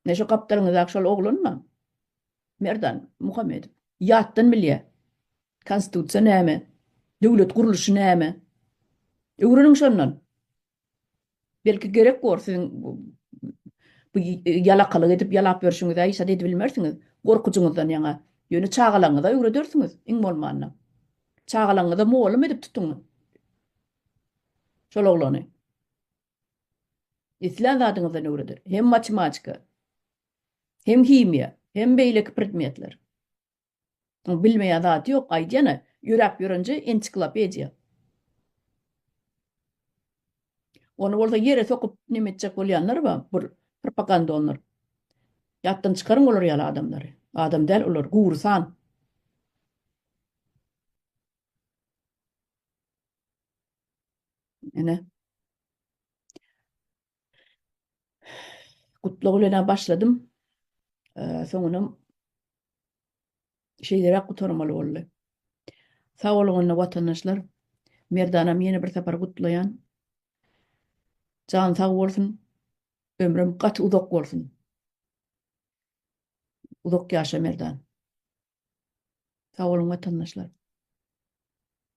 Neşe kaptanınız akşal oğlun mu? Merdan Muhammed. Yattın bilye. Konstitusiya näme? Döwlet guruluşy näme? Öwrenin şondan. Belki gerek bor sizin bu yalakalyk edip yalap berşiňiz aýsa edip bilmersiňiz. Gorkujuňyzdan ýaňa ýöne çağalaňyza öwredersiňiz. Iň bolmanda. Çağalaňyza mugalym edip tutuňyz. Şol oglany. İslan zadyňyzdan öwreder. Hem matematika, hem himiýa, hem beýleki predmetler. Bilmeýän zat ýok, aýdyna ýörep ýörünje ensiklopediýa. Onu bolsa ýere sokup nimetjek bolýanlar ba, bir propaganda onlar. Ýatdan çykaryň olar ýaly adamlary. Adam däl olar, gursan. Ene, gutlagy bilen başladym. Soňunam şeýlerek gutarmaly boldy. Sag bolgyna watandaşlar, merdanam ýene bir separ gutlaýan. Jan sag bolsun, ömrüm gaty uzak bolsun. Uzak ýaşa merdan. Sag bolun watandaşlar.